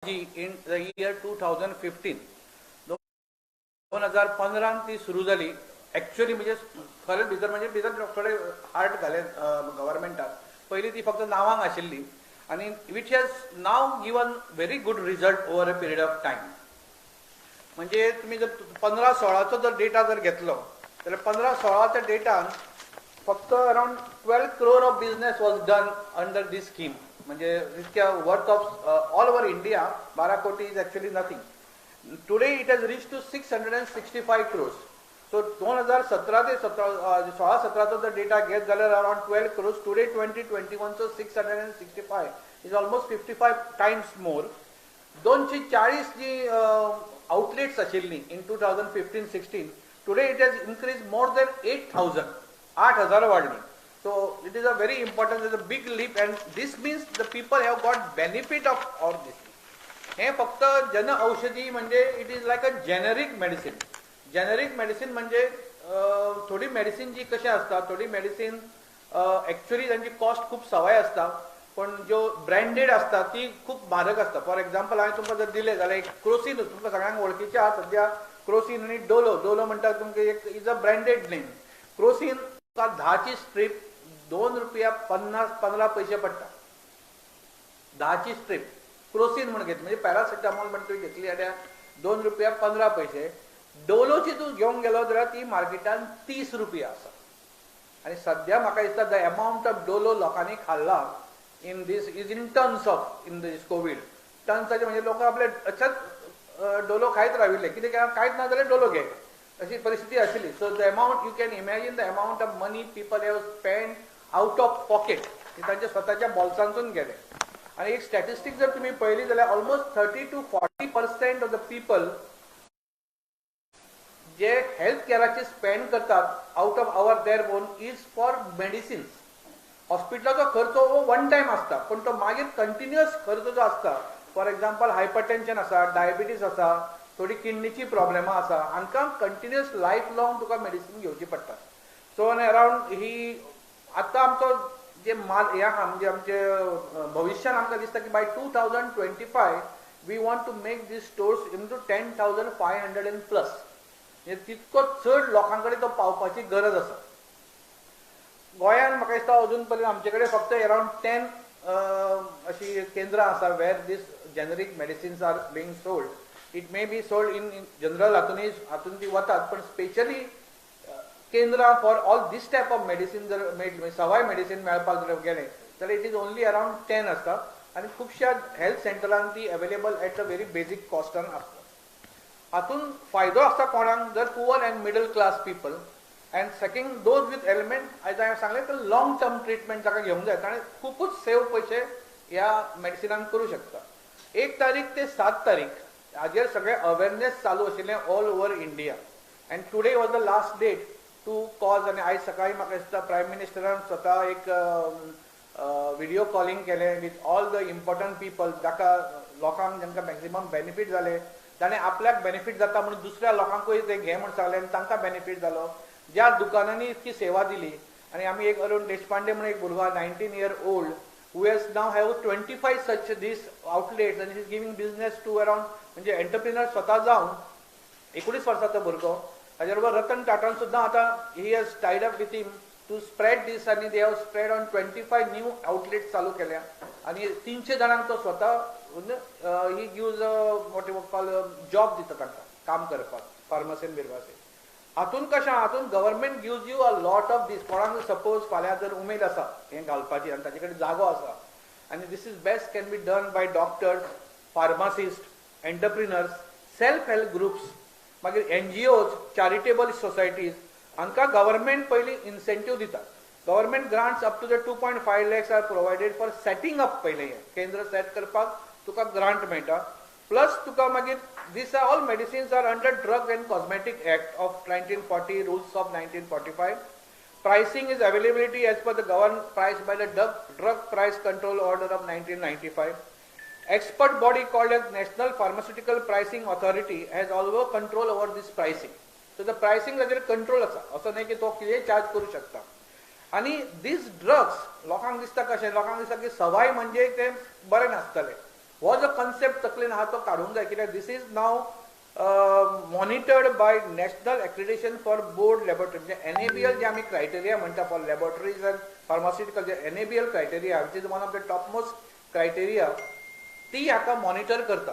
in the year 2015 2015 ती सुरू झाली ॲक्च्युअली म्हणजे खरेंच भितर थोडे हार्ट घाले गव्हर्मेंटाक पहिली ती फक्त नावांक आशिल्ली आणि which has now given very good result over a period of time. म्हणजे तुम्ही जर 15-16 जर डेटा जर घेतलो जाल्यार 15-16 डेटान फक्त around 12 crore of business was done under this scheme. म्हणजे इतक्या worth of all over India 12 कोटी is actually nothing. Today it has reach to 665 crores. So 2017 ते 16-17 जर डेटा घेत जाल्यार अराउंड 12 crores. टुडे 2021 चो 665 इज ऑलमोस्ट 55 टायम्स मोर. 240 जी outlets आशिल्ली in 2015-16 today it has increased more than 8,000. 8,000 वाढली. So it is a very important, it is a big leap, and this means the people have got benefit of all this. हे फक्त जन औषधी म्हणजे it is like a generic medicine. Generic medicine म्हणजे थोडी medicine जी कशी असता, थोडी मेडिसिन ॲक्च्युअली त्यांची कॉस्ट खूप सवाय असता, पण जो ब्रँडेड असता ती खूप म्हारग असता. फॉर एक्झाम्पल हांवें तुमकां जर दिलें जाल्यार एक क्रोसीन तुमकां सगळ्यांक वळखीचे आहा सद्या, क्रोसीन आनी डोलो म्हणटा तुमकां एक is a branded name. Crocin तुका 10ची स्ट्रीप ₹2.15 पडटा. 10ची स्ट्रीप क्रोसीन म्हणून घेतली म्हणजे पॅरासिटामॉल म्हणून तुवें घेतली जाल्यार ₹2.15. डोलोची तूं घेवंक गेलो जाल्यार ती मार्केटान ₹30 आसा. आनी सद्या म्हाका दिसता द अमावंट ऑफ डोलो लोकांनी खाल्ला in these is in tons of in these covid. टन्साचे म्हणजे लोक आपले अच्छाच डोलो खायत राविल्ले, कितें कांयच ना जाल्यार डोलो घे अशी परिस्थिती आशिल्ली. So the amount you can imagine the amount of money people have spend out of pocket. तांच्या स्वताच्या बॉल्सांतून गेले. आणि एक स्टॅटिस्टिक जर तुम्ही पळयली जाल्यार almost 30 to 40% of the people जे हेल्थ केअराचे स्पेंड करतात out of our their own is for medicines. हॉस्पिटलाचो खर्च हो वन टायम असता, पण तो मागीर कंटिन्युअस खर्च जो असता, फॉर एक्झाम्पल हायपरटेन्शन आसा, डायबिटीज आसा, थोडी किडनीची प्रॉब्लेमां आसा, हांकां कंटिन्युअस लायफ लॉंग तुका मेडिसीन घेवची पडटा. सो अराउंड ही आतां आमचो जे माल हे आहा म्हणजे आमचे भविष्यान आमकां दिसता की by 2025 we want to make these stores into 10,500 and plus. म्हणजे तितको चड लोकां कडेन तो पावपाची गरज आसा. गोंयांत म्हाका दिसता अजून पर्यंत आमचे कडेन फक्त अराउंड 10 अशी केंद्रां आसा वेर these generic medicines are being sold. It may be sold in general हातून ती वतात, पण स्पेशली केंद्रां for all these type of medicine जर सवाय मेडिसिन मेळपाक जर गेले जाल्यार इट इज ओन्ली अराउंड 10 आसता. आनी खुबश्या हेल्थ सेंटरांत ती available at a very basic कॉस्टान आसता. हातून फायदो आसता कोणाक जर poor and middle class people. And second those with element आयज हांवें सांगलें तर लॉंग टर्म ट्रिटमेंट ताका घेवंक जाय, ताणें खूपच सेव पयशे ह्या मेडिसिनान करूं शकता. 1 तारीख ते 7 तारीख हाजेर सगळें अवेरनेस चालू आशिल्लें all over India. And today was the last date to cause. आनी आयज सकाळीं म्हाका दिसता प्रायम मिनिस्टरान स्वता एक व्हिडिओ कॉलिंग केलें with all the important people, जाका लोकांक जांकां मॅक्झिमम बेनिफीट जाले. ताणें आपल्याक बेनिफीट जाता म्हणून दुसऱ्या लोकांकूय ते घे म्हूण सांगलें आनी तांकां बेनिफीट जालो. ज्या दुकानांनी इतकी सेवा दिली. आणि आमी एक अरुण देशपांडे म्हणून एक भुरगो 19 year old who has now have 25 such these outlets and he is giving business to around म्हणजे एंटरप्रिनर स्वता जावन 19 वर्साचो भुरगो. ताचे बरोबर रतन टाटान सुद्दां आतां he has tied up with him to spread this आनी they have spread on 25 new outlets चालू केल्या. आनी 300 जाणांक तो स्वता ही gives what you call job दिता तांकां काम करपाक फार्मसीन बिर्मासीन. हातून कशें हातून government gives you a lot of this. कोणाक सपोज फाल्यां जर उमेद आसा हें घालपाची आनी ताचे कडेन जागो आसा आनी this is best can be done by doctors, pharmacists, entrepreneurs, self help groups, मागीर NGOs, चॅरिटेबल सोसायटीज. हांकां गव्हर्मेंट पयलीं इन्सेंटीव दिता. Government grants up to the 2.5 lakhs are provided for setting up. पयलें हें केंद्र सेट करपाक तुका ग्रांट मेळटा. Plus तुका मागीर these are all medicines are under Drug and Cosmetic Act of 1940, rules of 1945. Pricing is availability as per the governed price by the Drug Price Control Order of 1995. Expert body called as National Pharmaceutical Pricing Authority has also control over this pricing. So the pricing ताचेर control आसा. असो न्हय की तो कितेंय charge करूं शकता. आनी these drugs लोकांक दिसता कशें, लोकांक दिसता की सवाय म्हणजे ते बरें नासतलें. हो जो कन्सेप्ट तकलेन आहा तो काडूंक जाय, कित्याक this is now monitored by national accreditation for board laboratory, म्हणजे NABL जे आमी क्रायटेरिया म्हणटा फॉर लॅबोरेटरीज अँड फार्मास्युटिकल, जे NABL criteria which is one of the top most criteria, ती हाका मॉनिटर करता.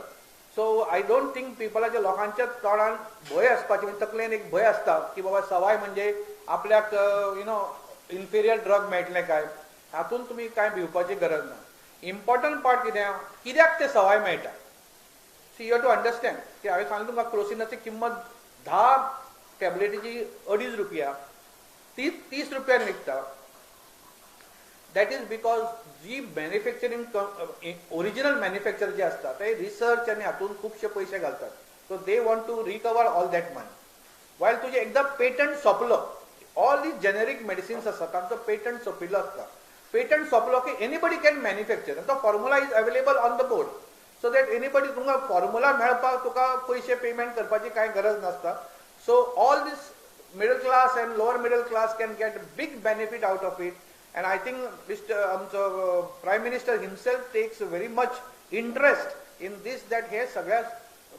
सो आय डोंट थिंक पिपलाच्या लोकांच्या तोंडान भंय आसपाची, म्हणजे तकलेन एक भंय आसता की बाबा सवाय म्हणजे आपल्याक इन्फिरियर ड्रग मेळटले काय, हातून तुमी काय भिवपाची गरज ना. इम्पॉर्टंट पार्ट कित्याक ते सवाय मेळटा. सी यू टू अंडरस्टँड की हांवें सांगलें तुमकां क्रोसिनाची किंमत 10 टॅबलेटीची ₹2.5, ती ₹30 विकता. दॅट इज बिकॉज जी मॅन्युफॅक्चरींग ओरिजिनल मॅन्युफॅक्चर जे असता ते रिसर्च आनी हातून खुबशे पयशे घालतात. So they want to recover all that money. While तुजें एकदां पेटंट सोंपलो, ऑल दीज जेनेरीक मेडिसिन्स आसता तांचो पेटंट सोंपिल्लो आसता. पेटंट सोंपलो की एनीबडी कॅन मॅन्युफॅक्चर, तो formula is available on the board, so that anybody तुमकां फॉर्मुला मेळपाक तुका पयशे पेमेंट करपाची कांय गरज नासता. So all these middle class end lower middle class can get big benefit out of it. And I think आमचो Prime Minister himself takes very much interest in this, that हे सगळ्या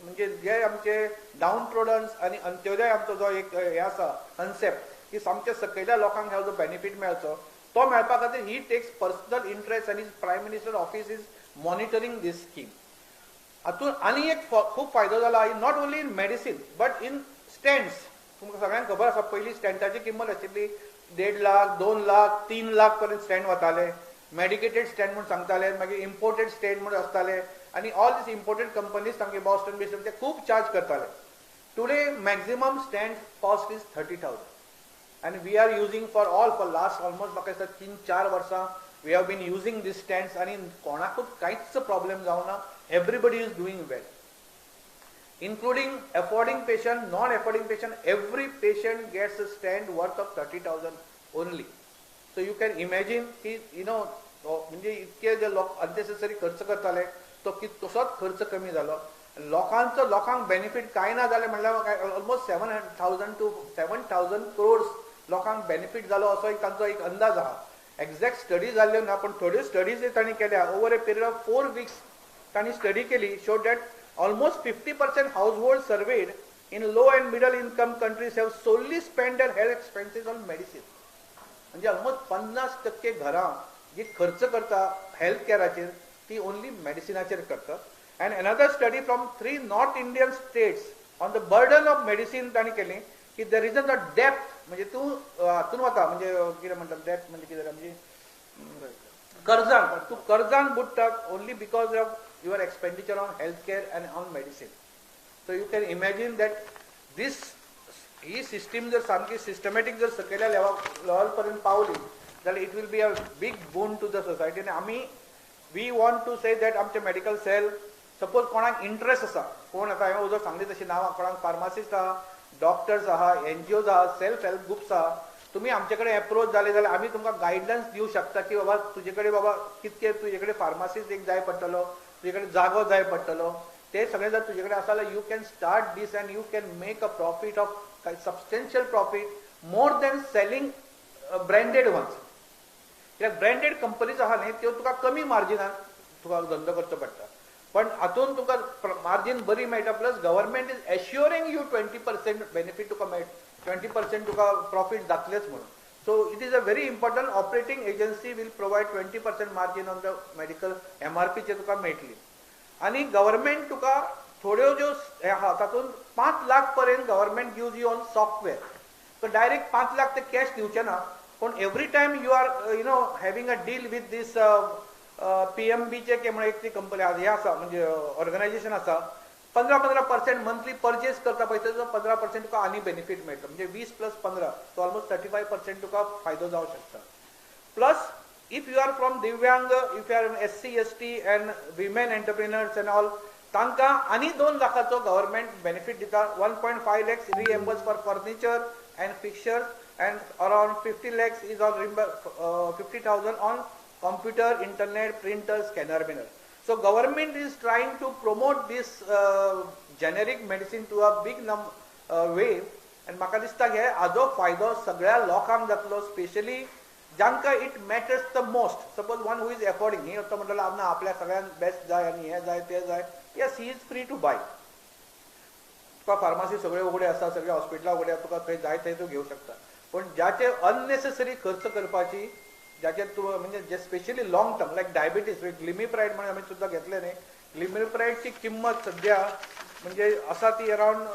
म्हणजे जे आमचे डाऊन ट्रोडन्स आणि अंत्योदय आमचो जो एक हे आसा कन्सेप्ट की सामके सकयल्या लोकांक ह्यो जो बेनिफीट मेळचो तो मेळपा खातीर ही टेक्स पर्सनल इंटरेस्ट आनी prime minister office is monitoring this scheme. हातून आनी एक खूब फायदो जाला, not only in medicine but in stents. तुमकां सगळ्यांक खबर आसा पयलीं स्टँडाची किंमत आशिल्ली 1.5 लाख, 2 लाख, 3 लाख पर्यंत स्टँड वताले. मेडिकेटेड स्टँड म्हणून सांगताले, मागीर इम्पोर्टेड स्टँड म्हणून आसताले आनी ऑल दीस इम्पोर्टेड कंपनीज तांगे बॉस्टन बिस्टन ते खूब चार्ज करताले. Today maximum stand cost is 30,000 and we are using for last almost म्हाका दिसता 3-4 वर्सां we have been using these stands आणि कोणाकूच कांयच प्रॉब्लेम जावना. everybody is doing well, including affording patient, non-affording patient. Every patient gets a stand worth of 30,000 only. So you can imagine की म्हणजे इतके जे लोक अननेसेसरी खर्च करताले तो तसोच खर्च कमी जालो. लोकांक बेनिफीट काय ना जालें म्हणल्यार ऑलमोस्ट 7,000 to 7,000 crores लोकांक बेनिफीट जालो असो एक तांचो एक अंदाज आहा. एक्झॅक्ट स्टडी जाल्ल्यो ना, पण थोड्यो स्टडीज तांणी केल्या. Over A period of 4 weeks तांणी स्टडी केली, show that almost 50% households surveyed in low and middle income countries have solely spent their health expenses on medicine. म्हणजे almost 50% घरां जी खर्च करता हेल्थ केअराचेर ती ओनली मेडिसिनाचेर करतात. And another study from 3 North Indian states on the burden of medicine तांणी केली की there is a depth, म्हणजे तूं हातून वता म्हणजे कितें म्हणटा डेप्थ म्हणजे कितें म्हणजे कर्जान, तूं कर्जान बुडटा only because of your expenditure on healthcare and on medicine. So you can imagine that this ही सिस्टीम जर सामकी सिस्टमॅटिक जर सकयल्या लेवल पर्यंत पावली जाल्यार it will be a big boon to the society. आनी आमी we want to say that आमचे मेडिकल सेल सपोज कोणाक इंट्रस्ट आसा, कोण आतां हांवें उजो सांगली तशी नांवां, कोणाक फार्मासिस्ट आहा, डॉक्टर्स आहा, NGOs आहा, सेल्फ हेल्प ग्रुप्स आहा, तुमी आमचे कडेन एप्रोच जाले जाल्यार आमी तुमकां गायडलायन्स दिवंक शकता की बाबा तुजे कडेन बाबा कितके तुजे कडेन फार्मासिस्ट एक जाय पडटलो, तुजे कडेन जागो जाय पडटलो, ते सगळें जर तुजे कडेन आसा जाल्यार you can start this and you can make a profit of substantial profit more than selling branded ones. कित्याक ब्रँडेड कंपनीज आहा न्ही त्यो तुका कमी मार्जिनान तुका धंदो करचो पडटा, पण हातून तुका मार्जीन बरी मेळटा. Plus government is assuring you 20% benefit तुका मेळटा, 20% तुका प्रॉफीट जातलेच म्हणून. So it is a very important. Operating agency will provide 20% margin on the medical MRP चे तुका मेळटली. आणि गव्हर्मेंट तुका थोड्यो ज्यो आहा तातून 5 लाख पर्यंत government gives you on software. So direct 5 lakh ते कॅश दिवचे ना, पण every time you are having a deal with this PMB चे के म्हणून एक ती कंपनी हे आसा म्हणजे ऑर्गनायझेशन आसा, 15% मंथली परचेस करता पळय तेजो 15% तुका आनी बेनिफीट मेळटा. म्हणजे 20 + 15 सो ऑलमोस्ट 35% तुका फायदो जावं शकता. Plus if you are from दिव्यांग, if you are SC ST and women entrepreneurs and all, तांकां आनी 2 लाखाचो गव्हर्मेंट बेनिफीट दिता. 1.5 lakhs reimburse for furniture and fixtures and around 50 lakhs is on 50,000 on computer, internet, printer, scanner, binner. So government is trying to promote this generic medicine to a big way, and म्हाका दिसता हे हाजो फायदो सगळ्या लोकांक जातलो, specially जांकां it matters the most. Suppose one who is affording, ही तो म्हणटलो ना आपल्या सगळ्यांक बेस्ट जाय आनी हें जाय तें जाय, yes he is free to buy. तुका फार्मासी सगळे उगडे आसा, सगळे हॉस्पिटलां उगडे आसा, तुका खंय जाय थंय तूं घेवं शकता. पण ज्याचे अननेसेसरी खर्च करपाची, ज्याचे तूं म्हणजे जे स्पेशली लॉंग टर्म लायक डायबिटीज, ग्लिमिप्रायड म्हणून आमी सुद्दां घेतले न्ही, ग्लिमिप्रायडची किंमत सध्या म्हणजे आसा ती अराउंड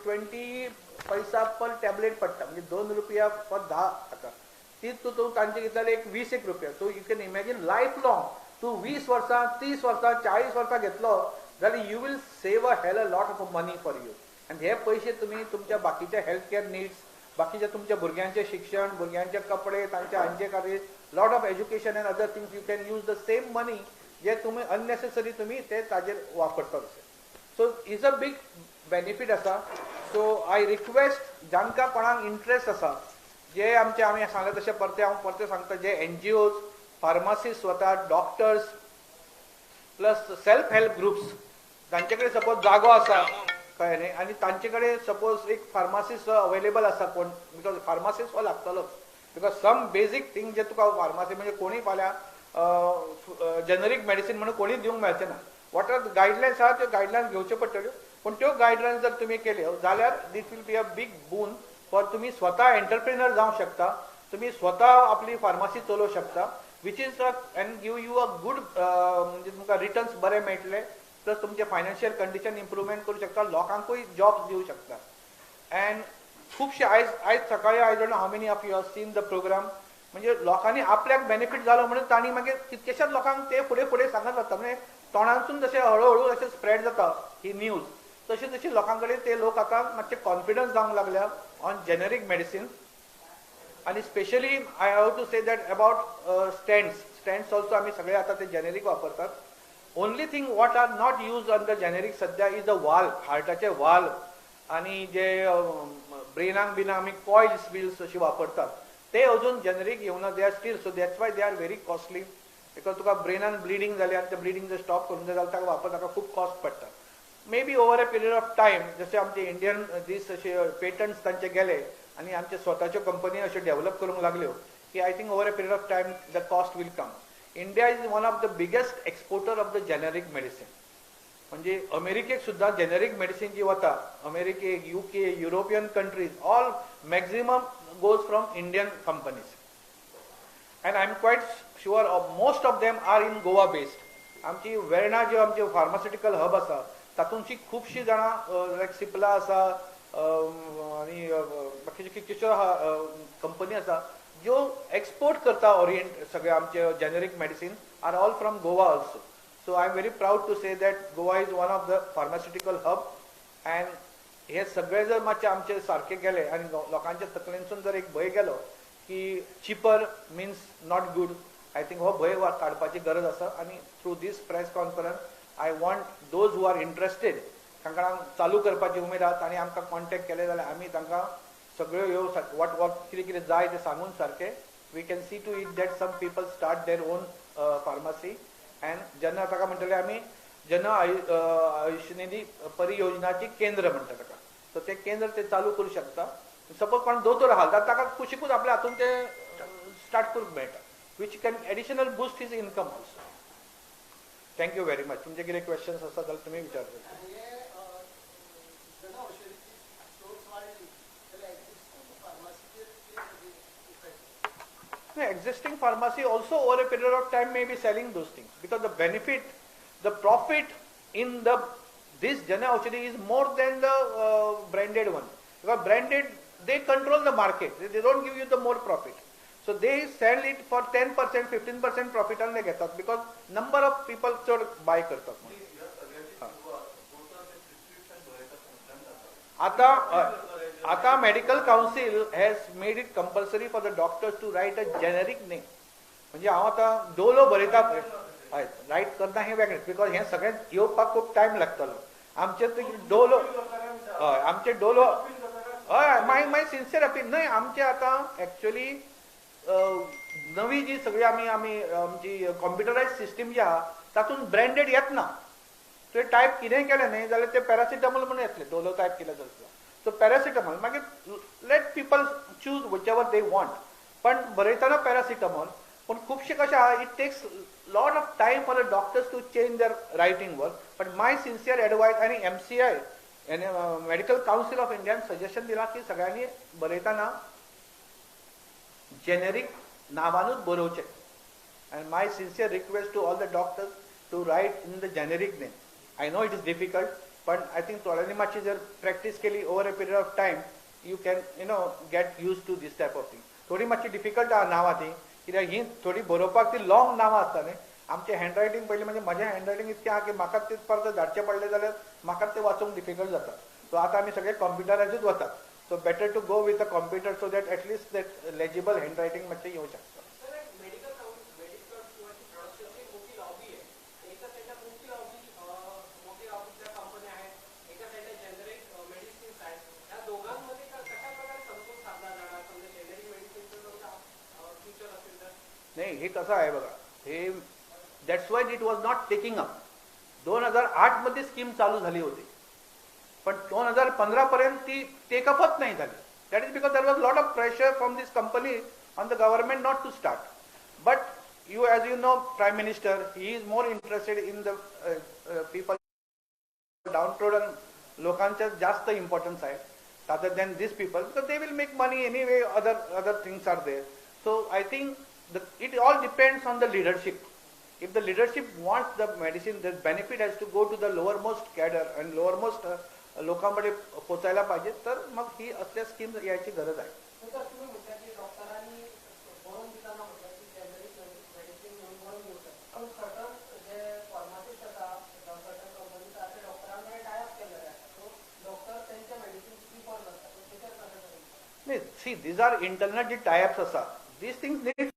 20 पैसा पर टॅबलेट पडटा, म्हणजे 2 रुपया पर 10 ताका. तीच तूं तांचे घेतल्यार एक 20 रुपया. So you can imagine life long तूं 20 वर्सां, 30 वर्सां, 40 वर्सां घेतलो जाल्यार you will save a hell a lot of money for you. आनी हे पयशे तुमी तुमच्या बाकीच्या हेल्थ केअर नीड्स, बाकीच्या तुमच्या भुरग्यांचे शिक्षण, भुरग्यांचे कपडे, तांच्या हांचे खातीर lot of education and other things you can use the same money जे तुमी अननेसेसरी तुमी ते ताजेर वापरतात. So is a big benefit आसा. सो आय रिक्वेस्ट जांकां कोणाक इंट्रस्ट आसा, जे आमचे आमी सांगले तशें हांव परते सांगता, जे NGOs, फार्मासिस्ट स्वता, doctors plus self help groups, तांचे कडेन सपोज जागो आसा कळ्ळें न्ही, आनी तांचे कडेन सपोज एक फार्मासिस्ट अवेलेबल आसा कोण, बिकॉज फार्मासिस्ट हो लागतलोच. बिकॉज सम बेजीक थिंग जे तुका फार्मासी म्हणजे कोणी फाल्यां जेनरीक मेडिसीन म्हणून कोणी दिवंक मेळचें ना. वॉट आर गायडलायन्स आहा त्यो गायडलायन्स घेवच्यो पडटल्यो. पण त्यो गायडलायन्स जर तुमी केल्यो जाल्यार it will be a big boon for तुमी स्वता एंटरप्रिनर जावंक शकता, तुमी स्वता आपली फार्मासी चलोवंक शकता, which is end give you a good म्हणजे तुमकां रिटर्न्स बरे मेळटले, प्लस तुमचे फायनान्शियल कंडिशन इम्प्रुवमेंट करूं शकता, लोकांकूय जॉब्स दिवंक शकता. अँड खुबशे आयज सकाळी I don't know how many of you have seen the programme, म्हणजे लोकांनी आपल्याक बेनिफीट जालो म्हणून तांणी मागीर कितकेशाच लोकांक ते फुडें फुडें सांगत वता. म्हणजे तोंडांसून जशें हळूहळू अशें स्प्रेड जाता ही न्यूज, तशी तशी लोकां कडेन ते लोक आतां मातशे कॉन्फिडन्स जावंक लागल्या ऑन जेनेरीक मेडिसीन. आनी specially I have to say that about stents also आमी सगळे आतां ते जेनेरीक वापरतात. Only thing what are not use under generic सध्या इज द वाल्व, हार्टाचे वाल्व, आनी जे ब्रेनाक बिनाक आमी कॉइल्स बिल्स अशी वापरतात ते अजून जेनेरीक येवना. They are still, so that's why they are very costly. Because तुका ब्रेनान ब्लिडींग जाली आनी ते ब्लिडींग जर स्टॉप करून जाय जाल्यार ताका वापर ताका खूब कॉस्ट पडटा. May be over a period of time जशे आमचे इंडियन दीस अशे पेटंट्स तांचे गेले आनी आमचे स्वताच्यो कंपनी अश्यो डेव्हलप करूंक लागल्यो की I think over a period of time the cost will come. India is one of the biggest exporter of the generic medicine. म्हणजे अमेरिकेक सुद्धा जेनेरीक मेडिसीन जी वता, अमेरिकेक, UK, European countries, all maximum goes from Indian companies. And I am quite sure most of them are in Goa based. आमची वेर्णा ज्यो आमचे pharmaceutical hub आसा तातूंतची खुबशीं जाणां लायक सिप्ला आसा आनी बाकीच्यो कितल्योश्यो कंपनी आसा ज्यो एक्सपोर्ट करता ओरिएंट सगळे आमचे generic medicine are all from Goa also. So I am very proud to say that Goa is one of the pharmaceutical hub, and हे सगळे जर मातशे आमचे सारखे गेले आनी लोकांच्या तकलेंसून जर एक भंय गेलो की cheaper means not good, I think हो भंय काडपाची गरज आसा. आनी through this press conference I want those who are interested, तांकां चालू करपाची उमेद आसा, तांणी आमकां कॉन्टॅक्ट केले जाल्यार आमी तांकां सगळ्यो ह्यो वॉट वॉट कितें कितें जाय तें सांगून सारकें we can see to it that some people start their own pharmacy. And जेन्ना ताका म्हणटले आमी जन आयुष्य निधी परियोजनाची केंद्र म्हणटा ताका, सो ते केंद्र ते चालू करूं शकता. सपोज कोण दोतोर आहा जाल्यार ताका कुशीकूच आपल्या हातून ते स्टार्ट करूंक मेळटा, which can additional boost his income also. Thank you very much. तुमचे कितें क्वेश्चन्स आसा जाल्यार तुमी विचारता. Existing pharmacy also over a period of time may be selling those things because the benefit, the profit in this Jana Aushadhi is more than the branded one. Because branded, they control the market. They don't give you the more profit. So they sell it for 10%, 15% profit and they get that because number of people should buy करतात. आता medical council has made it compulsory for the doctors to write a generic name. म्हणजे हांव आतां डोलो बरयता पळय, हय right करना हें वेगळें, बिकॉज हें सगळें येवपाक खूब टायम लागतलो. आमचे डोलो, हय आमचे डोलो, हय माय सिन्सियर अपील न्हय. आमचे आतां एक्चुअली नवी जी सगळी आमी आमची कॉम्प्युटरायज सिस्टीम जी आहा तातूंत ब्रँडेड येतना. तुवें टायप कितेंय केलें न्हय जाल्यार ते पॅरासिटामॉल म्हणून येतलें, डोलो टायप केलें जाल्यार. So paracetamol, let people choose whichever they want. But बरयतना paracetamol, पण खूपशे कशे आहा, it takes lot of time for the doctors to change their writing work. But my sincere advice आणि MCI आणि Medical Council of India suggestion दिला की सगळ्यांनी बरयतना generic नावानूच बरोवचे. And my sincere request to all the doctors to write in the generic name. I know it is difficult, but I think थोड्यांनी मातशी जर practice केली over a period of time, you can get used to this type of thing. थोडी मातशी difficult आहा नावां ती, कित्याक ही थोडी बरोवपाक ती long नावां आसता न्ही. आमचे हँडरायटिंग पयलीं म्हणजे माझे हँडरायटिंग इतकें आहा की म्हाका ते परत धाडचे पडले जाल्यार म्हाका ते वाचूंक डिफिकल्ट जाता. सो आतां आमी सगळे कंप्युटराचेरूच वतात. So better to go with a computer so that at least that legible handwriting मातशें येवं शकता. नाही, हे कसं आहे बघा, हे that's why it was not taking up. 2008 मध्ये स्कीम चालू झाली होती, पण 2015 पर्यंत ती टेकअपच नाही झाली. That is because there was lot of pressure from this company on the government not to start. But you, as you know, Prime Minister, he is more interested in the people downtrodden लोकांच्या जास्त importance आहे rather than these people, because they will make money anyway. Other things are there. So I think it all depends on the leadership. If the leadership wants the medicine, the benefit has to go to the lowermost cadre and lowermost लोकांमध्ये पोचायला पाहिजे, तर मग ही असल्या scheme यायची गरज आहे. See, these are internal जे टायअप्स असतात. These things need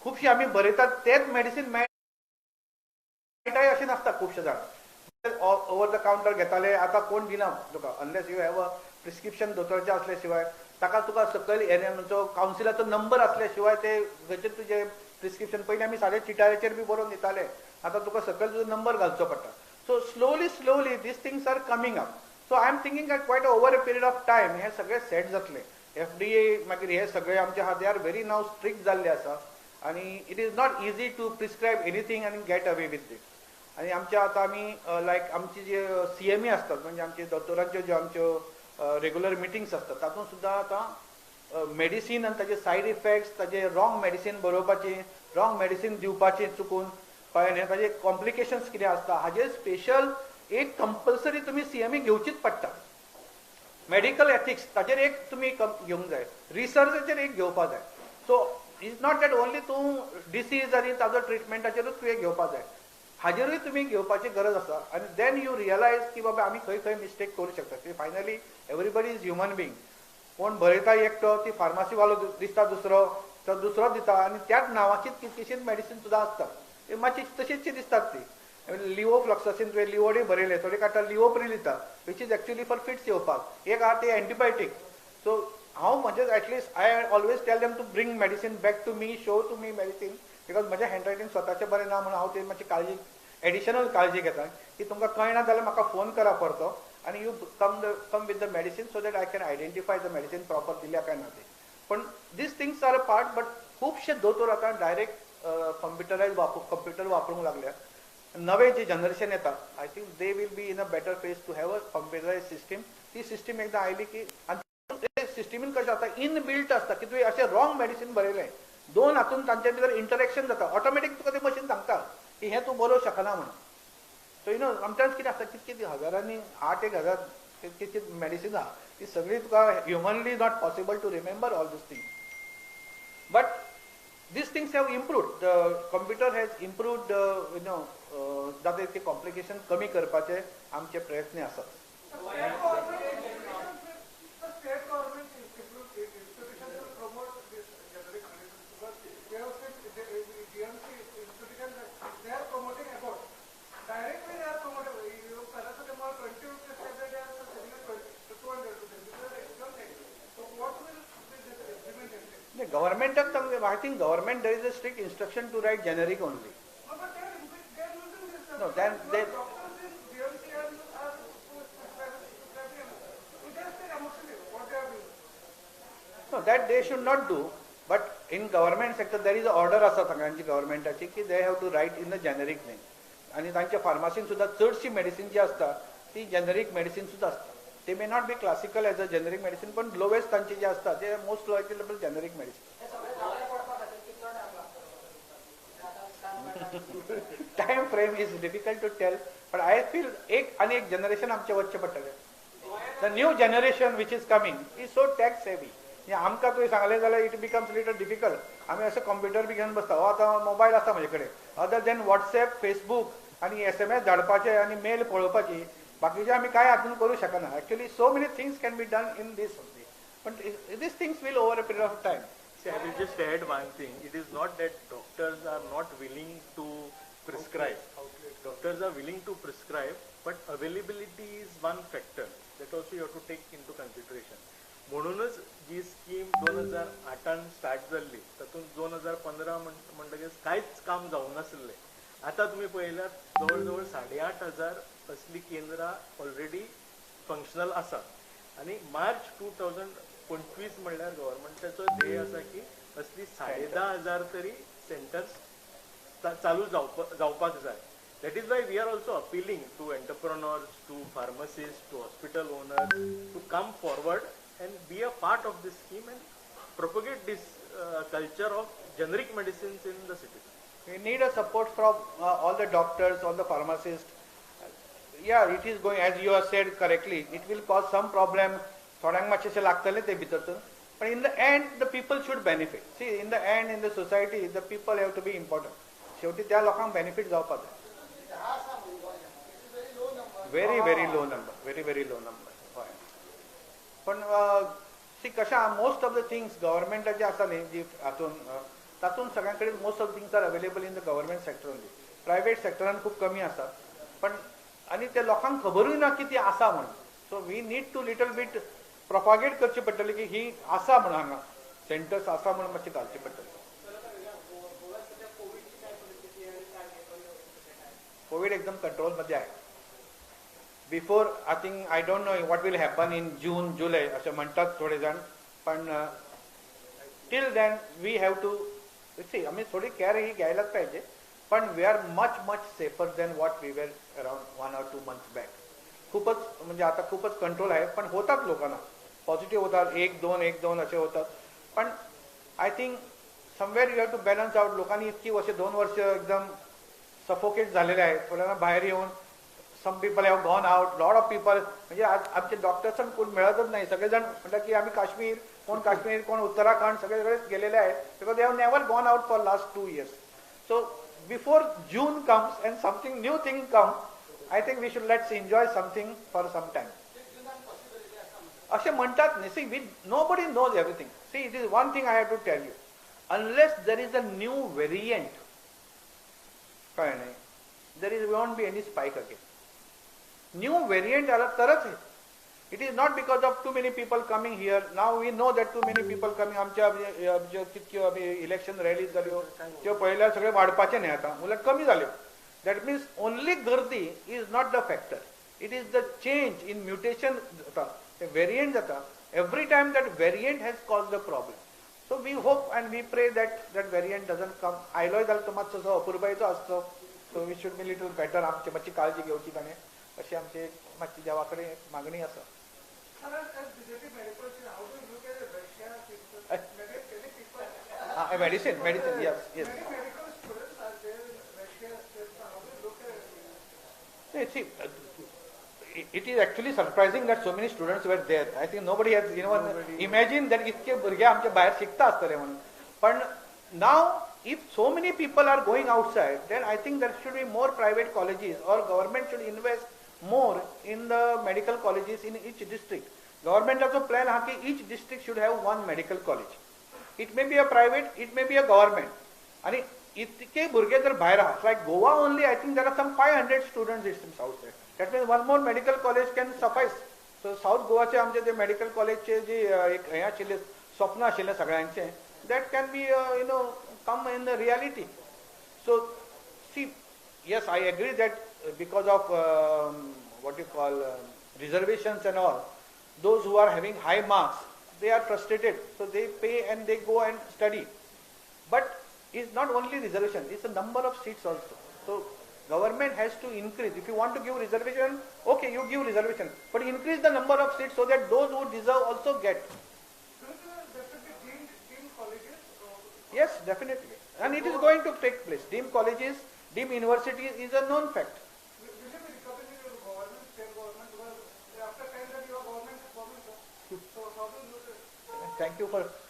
खूपशी आम्ही बरयतात तेच मेडिसिन मेळटाय अशें नासता. खूपशे जाण ओवर द काउंटर घेताले, आतां कोण दिना तुका, unless you have a prescription दोतोरचें असल्या शिवाय. ताका तुका सकयल एरियाचो कावन्सिलाचो नंबर असल्या शिवाय ते खंयचें तुजें प्रिस्क्रिप्शन पयलीं आमी सादे चिटारेचेर बी बरोवन दिताले, आतां तुका सकयल तुजो नंबर घालचो पडटा. So slowly these things are coming up. So I am thinking that quite over a period of time हे सगळे सेट जातले. FDA मागीर हे सगळे आमचे आहा, they are very now strict जाल्ले आसा, आणि it is not easy to prescribe anything आणि गेट अवे विथ इट. आणि आमच्या आतां आमी लायक आमची जे CME असतात, म्हणजे आमचे दोतोरांच्यो ज्यो आमच्यो रेग्युलर मिटिंग्स असतात, तातूंत सुद्दां आतां मेडिसीन आनी ताजे सायड इफेक्ट्स, ताजे रॉंग मेडिसीन बरोवपाची, रॉंग मेडिसीन दिवपाची चुकून कळ्ळें, ताजे कॉम्प्लिकेशन्स कितें आसता हाजेर स्पेशल एक कंपल्सरी तुम्ही CME घेवचीच पडटा. मेडिकल एथिक्स ताजेर एक तुम्ही घेवंक जाय, रिसर्चाचेर एक घेवपा जाय. So is not that only तूं डिसीज आनी ताजो ट्रिटमेंटाचेरूच तुवें घेवपा जाय, हाजेरूय तुमी घेवपाची गरज आसा. आनी देन यू रियलायज की बाबा आमी खंय खंय मिस्टेक करूं शकता. की finally everybody is human being. कोण बरयता एकटो, ती फार्मासीवालो दिसता दुसरो, तो दुसरो दिता, आनी त्याच नांवाचीच कितकीशीच मेडिसीन सुद्दां आसता, ती मातशी तशीच दिसतात. ती लिवोफ्लॉक्सासीन तुवें लिवोडी बरयले, थोडे काटा लिवोप्रिल दिता, which is actually for fits येवपाक. एक आहा ते एंटीबायोटीक. सो हांव म्हणजे at least I always tell them to bring medicine back to me, show to me medicine, because म्हजें हँडरायटींग स्वताचें बरें ना म्हणून हांव ते मातशी काळजी, एडिशनल काळजी घेता की तुमकां कळना जाल्यार म्हाका फोन करा परतो, आनी you come with the medicine so that I can identify the medicine proper दिल्या काय ना ते. पण these things are a part. But खुबशे दोतोर आतां डायरेक्ट कंप्युटर वापरूंक लागल्या. नवे जे जनरेशन येता, I think they will be in a better place to have a computerise system. ती सिस्टीम एकदा आयली की सिस्टीमीन कशें जाता, इन बिल्ट आसता की तुवें अशें रॉंग मेडिसीन बरयलें, दोन हातून तांचे भितर इंटरेक्शन जाता, ऑटोमॅटीक तुका ते मशीन सांगता की हें तूं बरोवंक शकना म्हणून. सो समटायम्स कितें आसता, कितके हजारांनी 8,000 कितकी मेडिसीन आहा, ती सगळी तुका humanly not possible to remember all this things. But these things have improved. The computer has improved, जाते ते कॉम्प्लिकेशन कमी करपाचे आमचे प्रयत्न आसात. Government, I think government, there is a strict instruction to write generic only. No, then they. No, that they should not do. But in government sector there is an order आसा सगळ्यांची गव्हर्नमेंटाची की they have to write in the generic name. आणि तांच्या फार्मासीन सुद्धा चडशी medicine जी असता ती generic medicine सुद्धा असता. ते may not be classical as a generic medicine पण लोवेस्ट तांचे जे असता ते most lovable generic medicine. Time frame is difficult to tell but I feel एक आणि एक जनरेशन आमचे वचचे पडटले. The new generation which is coming is so tax heavy. आमकां तुवें सांगलें जाल्यार इट बिकम्स लिटल डिफिकल्ट. आमी अशें कंप्युटर बी घेवन बसता. हो आतां मोबायल आसा म्हजे कडेन. अदर देन व्हॉट्सएप फेसबूक आणि SMS धाडपाचे आणि मेल पळोवपाची बाकीचे आमी काय हातून करूं शकना. Actually so many things can be done in this only but this things will over a period of time. See, I will just add one thing. It is not that doctors are not willing to prescribe. Doctors are willing to prescribe, but availability is one factor. That also you have to take into consideration. म्हणूनच जी scheme 2008 start झाली तातूंत 2015 म्हणटकीच कांयच काम जावंक नासलें. आता तुम्ही पळयल्यार जवळ 8,500 असली केंद्रां ऑलरेडी फंक्शनल आसात आणि मार्च 2025 म्हणल्यार गव्हर्नमेंटाचो ध्येय आसा की असली 10,500 तरी सेंटर्स चालू जावपाक जाय. That is why we are also appealing to entrepreneurs, to pharmacists, to hospital owners to come forward and be a part of this scheme and propagate this culture of generic medicines in the city. We need a support from all the doctors, all the pharmacists. Yeah, it is going as you have said correctly. It will cause some problem. थोड्यांक मातशें लागतलें ते भितरसून. But in the end, the people should benefit. See, in the end, in the society, the people have to be important. शेवटी त्या लोकांक benefit जावपाक जाय. Very, very low number. Very, very low number. पण सी कशें most of the things गव्हर्नमेंटाचे आसा न्ही जी हातून तातूंत सगळ्यां कडेन most of things are available in the government sector only. Private सेक्टरान खूब कमी आसा पण आनी ते लोकांक खबरूय ना की ती आसा म्हणून. So we need to little bit propagate करची पडटली की ही आसा म्हणून हांगा सेंटर्स आसा म्हणून मातशी घालची पडटली. कोविड एकदम कंट्रोल मध्ये आहे. Before I think I don't know what will happen in June July असे म्हणतात थोडे जण पण till then we have to see आम्ही थोडी केअर ही घ्यायलाच पाहिजे पण we are much safer than what we were around 1 or 2 months back. खूपच म्हणजे आता खूपच कंट्रोल आहे पण होतात लोकांना पॉझिटिव्ह होतात 1-2 असे होतात पण I think somewhere you have to balance out. लोकांनी इतकी वर्ष 2 वर्ष एकदम सफोकेट झालेले आहेत. थोड्यांना बाहेर येऊन some people have gone out lot of people म्हणजे आज आमचे डॉक्टर्स कोण मिळतच नाही. सगळेजण म्हणतात की आम्ही काश्मीर कोण उत्तराखंड सगळीकडेच गेलेले आहेत because they have never gone out for last 2 years. So before June comes and something new thing come I think we should let's enjoy something for some time असे म्हणतात नाही. See we nobody knows everything. See it is one thing I have to tell you unless there is a new variant काय नाही there is won't be any spike again. New variant आला तरच आहे. It is not because of too many people coming here. Now we know that too many people coming. आमच्या कितक्यो election Rallis जाल्यो त्यो पळयल्यार सगळे वाडपाचे न्ही आता उलट कमी जाल्यो. दॅट मिन्स ओनली गर्दी is not the factor. It is the change in mutation जाता ते व्हेरियंट जाता. Every time that variant has cause the problem. So we hope and we pray that variant doesn't come. आयलोय जाल्यार तो मातसो अपुरबायेचो आसचो. So we should be little better. आमची मातशी काळजी घेवची ताणें अशी आमची मातशी देवा कडेन मागणी आसा. Medicine yes. See, it is actually surprising that so many students were there. I think nobody has imagined that इतके भुरगे आमचे भायर शिकता आसतले म्हणून. पण now if so many people are going outside then I think there should be more private colleges or government should invest more in the medical colleges in each district. Government plan ha ki each district should have one medical college. It may be a private, it may be a government. आणि इतके भुरगे जर भायर आहात like Goa only I think there are some 500 students it seems outside. That means one more medical college can suffice. So South Goaचे आमचे जे medical कॉलेजचे जे एक हे आशिल्ले स्वप्न आशिल्ले सगळ्यांचे that can be come in the reality. So see, yes, I agree that because of what you call reservations and all, those who are having high marks they are frustrated, so they pay and they go and study. But it's not only reservation, it's the number of seats also. So government has to increase. If you want to give reservation, okay, you give reservation, but increase the number of seats so that those who deserve also get. Yes, definitely. And it is going to take place. Deemed colleges, deemed universities is a known fact.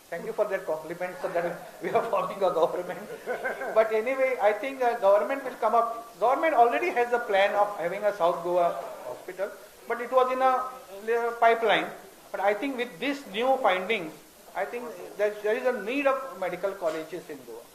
Thank you for that compliment, so that we are forming a government. But anyway, I think government will come up. Government already has a plan of having a South Goa hospital, but it was in a pipeline. But I think with these new findings, I think there is a need of medical colleges in Goa.